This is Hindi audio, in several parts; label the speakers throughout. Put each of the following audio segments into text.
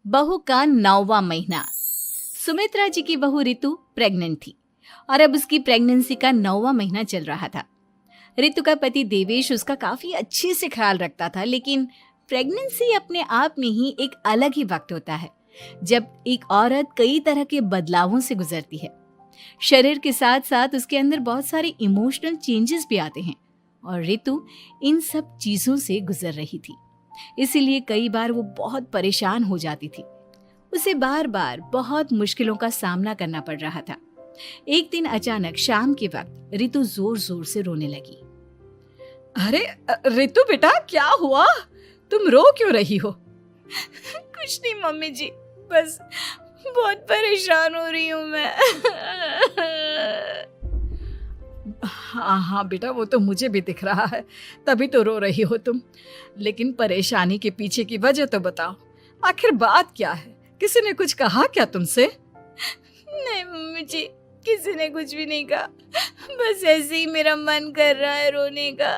Speaker 1: बहू का 9वां महीना। सुमित्रा जी की बहू रितु प्रेग्नेंट थी और अब उसकी प्रेगनेंसी का 9वां महीना चल रहा था। रितु का पति देवेश उसका काफी अच्छे से ख्याल रखता था, लेकिन प्रेगनेंसी अपने आप में ही एक अलग ही वक्त होता है जब एक औरत कई तरह के बदलावों से गुजरती है। शरीर के साथ साथ उसके अंदर बहुत सारे इमोशनल चेंजेस भी आते हैं और रितु इन सब चीजों से गुजर रही थी। इसीलिए कई बार वो बहुत परेशान हो जाती थी। उसे बार बार बहुत मुश्किलों का सामना करना पड़ रहा था। एक दिन अचानक शाम के वक्त रितु जोर जोर से रोने लगी।
Speaker 2: अरे रितु बेटा, क्या हुआ? तुम रो क्यों रही हो?
Speaker 3: कुछ नहीं मम्मी जी, बस बहुत परेशान हो रही हूँ मैं।
Speaker 2: हाँ बेटा, वो तो मुझे भी दिख रहा है, तभी तो रो रही हो तुम। लेकिन परेशानी के पीछे की वजह तो बताओ, आखिर बात क्या है? किसी ने कुछ कहा क्या तुमसे?
Speaker 3: नहीं मम्मी जी, किसी ने कुछ भी नहीं कहा, बस ऐसे ही मेरा मन कर रहा है रोने का।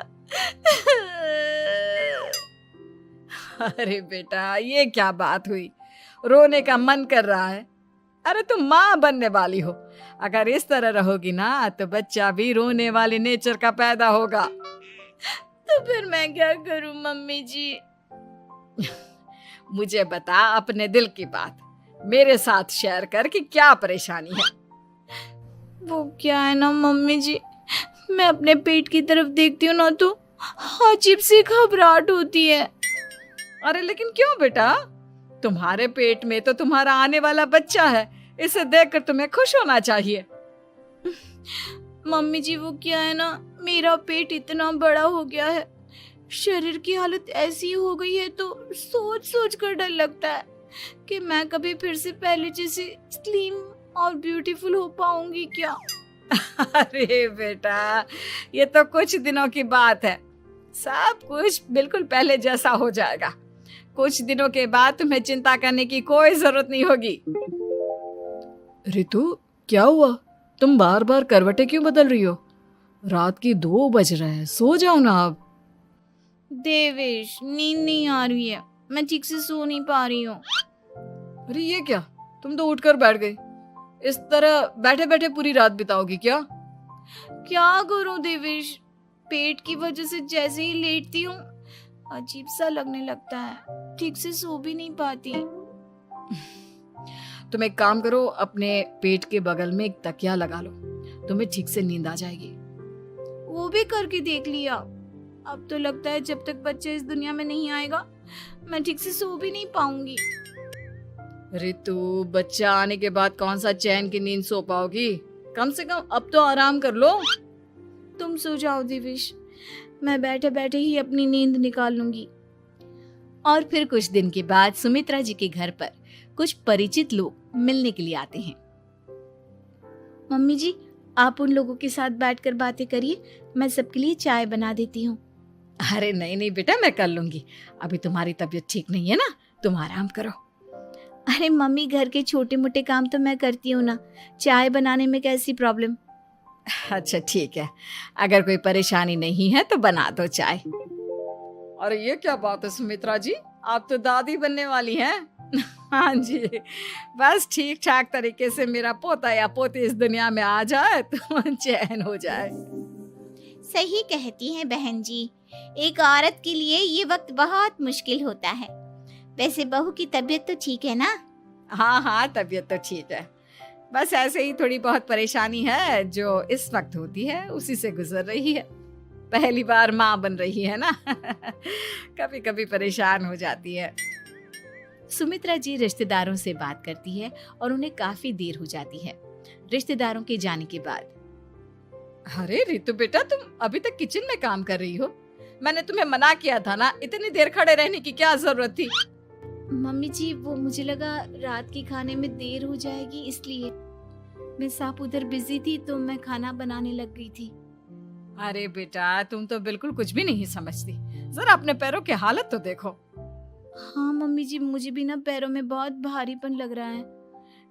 Speaker 2: अरे बेटा, ये क्या बात हुई? रोने का मन कर रहा है? अरे तुम माँ बनने वाली हो, अगर इस तरह रहोगी ना तो बच्चा भी रोने वाले नेचर का पैदा होगा।
Speaker 3: तो फिर मैं क्या करूं मम्मी जी?
Speaker 2: मुझे बता अपने दिल की बात, मेरे साथ शेयर कर कि क्या परेशानी है।
Speaker 3: वो क्या है ना मम्मी जी, मैं अपने पेट की तरफ देखती हूँ ना तो अजीब सी घबराहट होती है।
Speaker 2: अरे लेकिन क्यों बेटा? तुम्हारे पेट में तो तुम्हारा आने वाला बच्चा है, इसे देखकर तुम्हें खुश होना चाहिए।
Speaker 3: मम्मी जी वो क्या है ना, मेरा पेट इतना बड़ा हो गया है, शरीर की हालत ऐसी हो गई है तो सोच सोच कर डर लगता है कि मैं कभी फिर से पहले जैसी स्लिम और ब्यूटीफुल हो पाऊंगी क्या।
Speaker 2: अरे बेटा, ये तो कुछ दिनों की बात है, सब कुछ बिल्कुल पहले जैसा हो जाएगा। कुछ दिनों के बाद तुम्हें चिंता करने की कोई जरूरत नहीं होगी। रितु, क्या हुआ? तुम बार बार करवटें क्यों बदल रही हो? रात के 2 बज रहे हैं, सो जाओ ना अब।
Speaker 3: देवेश, नींद नहीं आ रही है, मैं ठीक से सो नहीं पा रही हूँ।
Speaker 2: अरे ये क्या, तुम तो उठकर बैठ गई। इस तरह बैठे बैठे पूरी रात बिताओगी क्या?
Speaker 3: क्या करूं देवेश, पेट की वजह से जैसे ही लेटती हूँ अजीब सा लगने लगता है, ठीक से सो भी नहीं पाती।
Speaker 2: तुम एक काम करो, अपने पेट के बगल में एक तकिया लगा लो, तुम्हें ठीक से नींद आ जाएगी।
Speaker 3: वो भी करके देख लिया, अब तो लगता है जब तक बच्चा इस दुनिया में नहीं आएगा मैं ठीक से सो भी नहीं पाऊंगी।
Speaker 2: रितु, बच्चा आने के बाद कौन सा चैन की नींद सो पाओगी? कम से कम अब तो आराम कर लो।
Speaker 3: तुम सो जाओ देवेश, मैं बैठे बैठे ही अपनी नींद निकाल लूंगी।
Speaker 1: और फिर कुछ दिन के बाद सुमित्रा जी के घर पर कुछ परिचित लोग मिलने के लिए आते हैं।
Speaker 3: मम्मी जी, आप उन लोगों के साथ बैठकर बातें करिए, मैं सबके लिए चाय बना देती हूँ।
Speaker 2: अरे नहीं नहीं बेटा, मैं कर लूंगी, अभी तुम्हारी तबीयत ठीक नहीं है ना, तुम आराम करो।
Speaker 3: अरे मम्मी, घर के छोटे मोटे काम तो मैं करती हूँ ना, चाय बनाने में कैसी प्रॉब्लम?
Speaker 2: अच्छा ठीक है, अगर कोई परेशानी नहीं है तो बना दो चाय। अरे ये क्या बात है सुमित्रा जी, आप तो दादी बनने वाली हैं। हाँ जी, बस ठीक ठाक तरीके से मेरा पोता या पोती इस दुनिया में आ जाए तो चैन हो जाए।
Speaker 4: सही कहती हैं बहन जी, एक औरत के लिए ये वक्त बहुत मुश्किल होता है। वैसे बहू की तबीयत तो ठीक है ना?
Speaker 2: हाँ हाँ, तबीयत तो ठीक है, बस ऐसे ही थोड़ी बहुत परेशानी है जो इस वक्त होती है, उसी से गुजर रही है। पहली बार माँ बन रही है ना, कभी कभी परेशान हो जाती है।
Speaker 1: सुमित्रा जी रिश्तेदारों से बात करती है और उन्हें काफी देर हो जाती है। रिश्तेदारों के जाने के बाद,
Speaker 2: अरे रितु बेटा, तुम अभी तक किचन में काम कर रही हो? मैंने तुम्हें मना किया था ना, इतनी देर खड़े रहने की क्या जरूरत थी?
Speaker 3: मम्मी जी, वो मुझे लगा रात के खाने में देर हो जाएगी, इसलिए मैं साफ उधर बिजी थी तो मैं खाना बनाने लग गई थी।
Speaker 2: अरे बेटा, तुम तो बिल्कुल कुछ भी नहीं समझती, जरा अपने पैरों की हालत तो देखो।
Speaker 3: हाँ मम्मी जी, मुझे भी ना पैरों में बहुत भारीपन लग रहा है।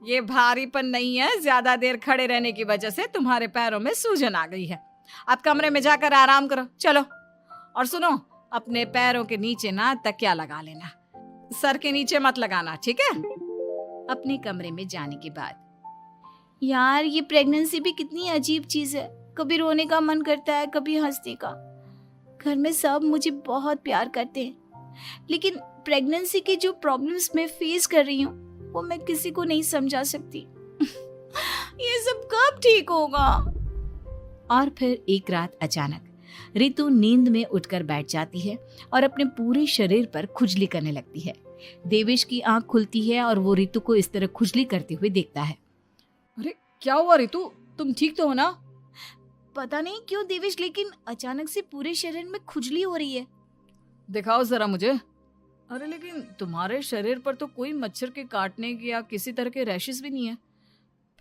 Speaker 2: ये भारीपन नहीं है, ज्यादा देर खड़े रहने की वजह से तुम्हारे पैरों में सूजन आ गई है। अब कमरे में जाकर आराम करो, चलो। और सुनो, अपने पैरों के नीचे ना तकिया लगा लेना, सर के नीचे मत लगाना, ठीक है?
Speaker 1: अपने कमरे में जाने के बाद
Speaker 3: यार ये प्रेगनेंसी भी कितनी अजीब चीज है, कभी रोने का मन करता है, कभी हंसने का। घर में सब मुझे बहुत प्यार करते हैं, लेकिन प्रेगनेंसी की जो प्रॉब्लम्स मैं फेस कर रही हूँ वो मैं किसी को नहीं समझा सकती। ये सब कब ठीक होगा?
Speaker 1: और फिर एक रात अचानक रितु नींद में उठकर बैठ जाती है और अपने पूरे शरीर पर खुजली करने लगती है। देवेश की आंख खुलती है और वो रितु को इस तरह खुजली करते हुए देखता है।
Speaker 2: अरे क्या हुआ रितु, तुम ठीक तो हो ना?
Speaker 3: पता नहीं क्यों देवेश, लेकिन अचानक से पूरे शरीर में खुजली हो रही है।
Speaker 2: दिखाओ जरा मुझे। अरे लेकिन तुम्हारे शरीर पर तो कोई मच्छर के काटने की या किसी तरह के रैशेस भी नहीं है,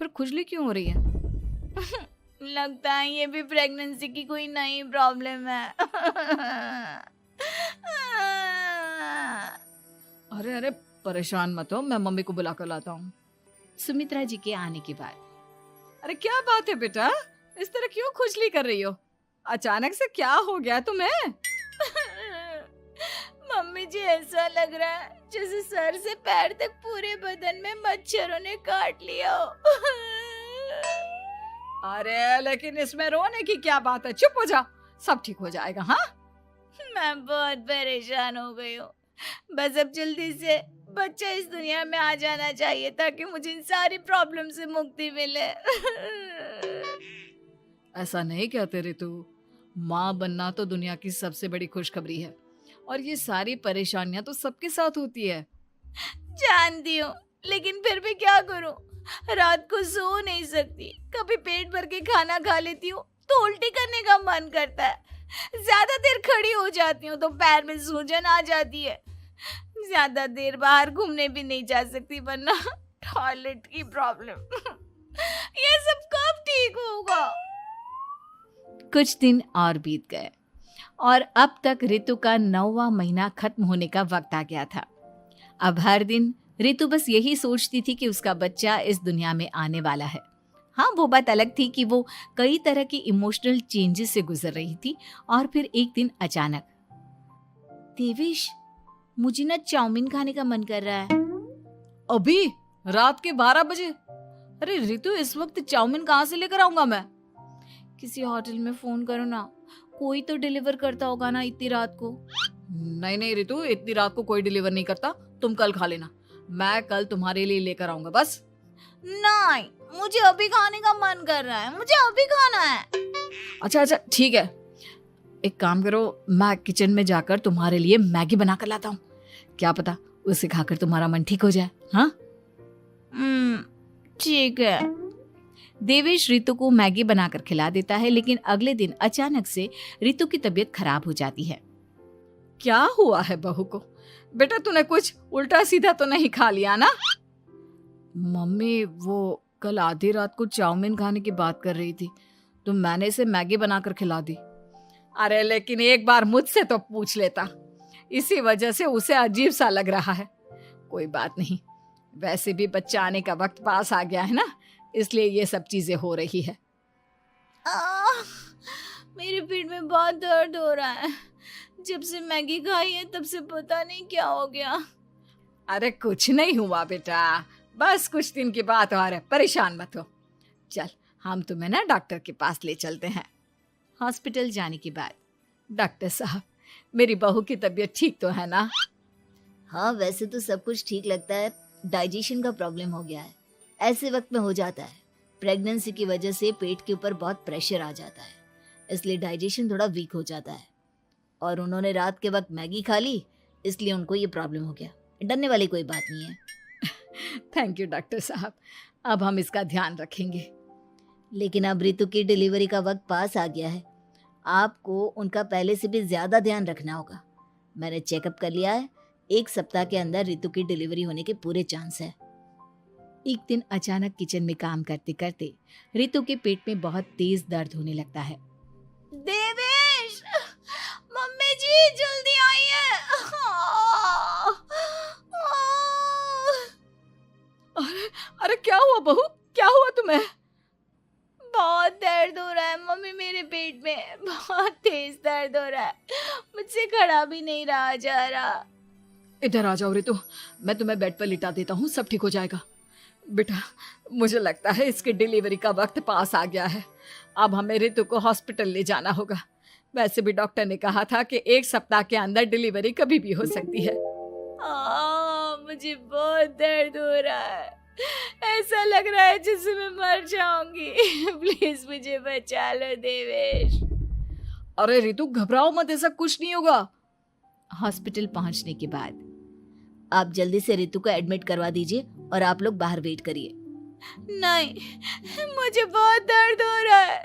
Speaker 2: फिर खुजली क्यों हो रही है?
Speaker 3: लगता है ये भी प्रेगनेंसी की कोई नई प्रॉब्लम है।
Speaker 2: अरे अरे परेशान मत हो, मैं मम्मी को बुला कर लाता हूँ।
Speaker 1: सुमित्रा जी के आने के बाद
Speaker 2: अरे क्या बात है बेटा, इस तरह क्यों खुजली कर रही हो? अचानक से क्या हो गया तुम्हें?
Speaker 3: मम्मी जी ऐसा लग रहा है जैसे सर से पैर तक पूरे बदन में मच्छरों ने काट लिया हो।
Speaker 2: अरे लेकिन इसमें रोने की क्या बात है, चुप हो जाओ, सब ठीक हो जाएगा। हाँ
Speaker 3: मैं बहुत परेशान हो गई हूँ, बस अब जल्दी से बच्चा इस दुनिया में आ जाना चाहिए ताकि मुझे इन सारी प्रॉब्लम से मुक्ति मिले।
Speaker 2: ऐसा नहीं कहते रितु, माँ बनना तो दुनिया की सबसे बड़ी खुशखबरी है और ये सारी परेशानियां तो सबके साथ होती है।
Speaker 3: जानती हूँ, लेकिन फिर भी क्या करूँ, रात को सो नहीं सकती, कभी पेट भर के खाना खा लेती हूँ तो उल्टी करने का मन करता है, ज्यादा देर खड़ी हो जाती हूँ तो पैर में सूजन आ जाती है, ज्यादा देर बाहर घूमने भी नहीं जा सकती वरना टॉयलेट की प्रॉब्लम। ये सब कब ठीक होगा?
Speaker 1: कुछ दिन और बीत गए और अब तक रितु का 9वां महीना खत्म होने का वक्त आ गया था। अब हर दिन रितु बस यही सोचती थी कि उसका बच्चा इस दुनिया में आने वाला है। हाँ, वो बात अलग थी कि वो कई तरह की इमोशनल चेंजेस से गुजर रही थी और फिर एक दिन अचानक,
Speaker 3: देवेश मुझे ना चाउमीन खाने का मन कर रहा है।
Speaker 2: अभी रात के 12 बजे? अरे रितु, इस वक्त चाउमीन कहाँ से लेकर आऊंगा मैं?
Speaker 3: किसी होटल में फोन करो ना, कोई तो डिलीवर करता होगा ना इतनी रात को।
Speaker 2: नहीं नहीं रितु, इतनी रात को कोई डिलीवर नहीं करता, तुम कल खा लेना, मैं कल तुम्हारे लिए लेकर आऊंगा बस।
Speaker 3: नहीं, मुझे अभी खाने का मन कर रहा है, मुझे अभी खाना है।
Speaker 2: अच्छा अच्छा ठीक है, एक काम करो, मैं किचन में जाकर तुम्हारे लिए मैगी बना कर लाता हूँ, क्या पता उसे खाकर तुम्हारा मन ठीक हो जाए। हाँ
Speaker 3: ठीक है।
Speaker 1: देवेश रितु को मैगी बनाकर खिला देता है, लेकिन अगले दिन अचानक से रितु की तबीयत खराब हो जाती है।
Speaker 2: क्या हुआ है बहू को? बेटा तूने कुछ उल्टा सीधा तो नहीं खा लिया ना? मम्मी वो कल आधी रात को चाउमीन खाने की बात कर रही थी तो मैंने इसे मैगी बनाकर खिला दी। अरे लेकिन एक बार मुझसे तो पूछ लेता, इसी वजह से उसे अजीब सा लग रहा है। कोई बात नहीं, वैसे भी बच्चा आने का वक्त पास आ गया है ना, इसलिए ये सब चीजें हो रही है।
Speaker 3: मेरे पेट में बहुत दर्द हो रहा है, जब से मैगी खाई है तब से पता नहीं क्या हो गया।
Speaker 2: अरे कुछ नहीं हुआ बेटा, बस कुछ दिन की बात और है, परेशान मत हो। चल हम तुम्हें ना डॉक्टर के पास ले चलते हैं।
Speaker 1: हॉस्पिटल जाने के बाद,
Speaker 2: डॉक्टर साहब मेरी बहू की तबीयत ठीक तो है ना?
Speaker 5: हाँ, वैसे तो सब कुछ ठीक लगता है, डाइजेशन का प्रॉब्लम हो गया है, ऐसे वक्त में हो जाता है। प्रेगनेंसी की वजह से पेट के ऊपर बहुत प्रेशर आ जाता है, इसलिए डाइजेशन थोड़ा वीक हो जाता है। और उन्होंने रात के वक्त मैगी खा ली, इसलिए उनको ये प्रॉब्लम हो गया। डरने वाली कोई बात नहीं है।
Speaker 2: थैंक यू डॉक्टर साहब, अब हम इसका ध्यान रखेंगे।
Speaker 5: लेकिन अब रितु की डिलीवरी का वक्त पास आ गया है, आपको उनका पहले से भी ज़्यादा ध्यान रखना होगा। मैंने चेकअप कर लिया है, 1 सप्ताह के अंदर रितु की डिलीवरी होने के पूरे चांस है।
Speaker 1: एक दिन अचानक किचन में काम करते करते रितु के पेट में बहुत तेज दर्द होने लगता है।
Speaker 3: देवेश, मम्मी जी जल्दी आइए।
Speaker 2: अरे क्या हुआ बहू, क्या हुआ तुम्हें?
Speaker 3: बहुत दर्द हो रहा है मम्मी, मेरे पेट में बहुत तेज दर्द हो रहा है, मुझसे खड़ा भी नहीं रहा जा रहा।
Speaker 2: इधर आ जाओ रितु, मैं तुम्हें बेड पर लिटा देता हूँ, सब ठीक हो जाएगा। बेटा, मुझे लगता है इसकी डिलीवरी का वक्त पास आ गया है। अब हमें रितु को हॉस्पिटल ले जाना होगा। वैसे भी डॉक्टर ने कहा था कि 1 सप्ताह के अंदर डिलीवरी कभी भी हो सकती है।
Speaker 3: मुझे बहुत दर्द हो रहा है, ऐसा लग रहा है जैसे मैं मर जाऊंगी। प्लीज मुझे बचा लो देवेश।
Speaker 2: अरे रितु, घबराओ मत, ऐसा कुछ नहीं होगा।
Speaker 1: हॉस्पिटल पहुंचने के बाद
Speaker 5: आप जल्दी से रितु को एडमिट करवा दीजिए और आप लोग बाहर वेट करिए।
Speaker 3: नहीं, मुझे बहुत दर्द हो रहा है।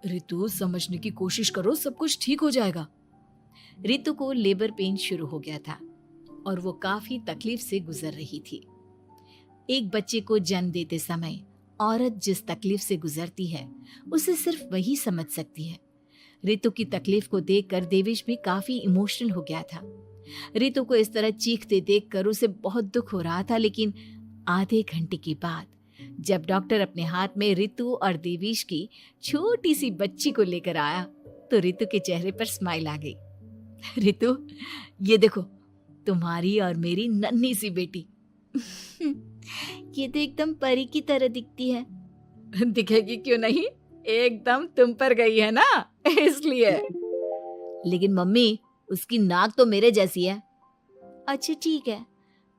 Speaker 2: रितु, समझने की कोशिश करो, सब कुछ ठीक हो जाएगा।
Speaker 1: रितु को लेबर पेन शुरू हो गया था और वो काफी तकलीफ से गुजर रही थी। एक बच्चे को जन्म देते समय औरत जिस तकलीफ से गुजरती है उसे सिर्फ वही समझ सकती है। रितु की तकलीफ को देखकर देवेश भी काफी इमोशनल हो गया था। रितु को इस तरह चीखते देखकर उसे बहुत दुख हो रहा था, लेकिन आधे घंटे के बाद जब डॉक्टर अपने हाथ में रितु और देवेश की छोटी सी बच्ची को लेकर आया तो रितु के चेहरे पर स्माइल आ गई। रितु, ये देखो, तुम्हारी और मेरी नन्ही सी बेटी।
Speaker 5: ये तो एकदम परी की तरह दिखती है।
Speaker 2: दिखेगी क्यों नहीं, एकदम तुम पर गई है ना, इसलिए।
Speaker 5: लेकिन मम्मी, उसकी नाक तो मेरे जैसी है। अच्छा ठीक है,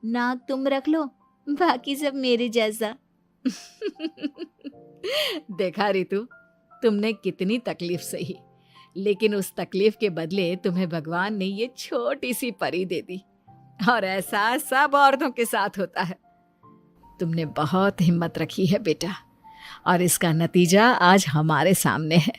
Speaker 5: नाक तुम रख लो, बाकी सब मेरे जैसा।
Speaker 2: देखा रितु, तुमने कितनी तकलीफ सही, लेकिन उस तकलीफ के बदले तुम्हें भगवान ने ये छोटी सी परी दे दी। और ऐसा सब औरतों के साथ होता है। तुमने बहुत हिम्मत रखी है बेटा, और इसका नतीजा आज हमारे सामने है।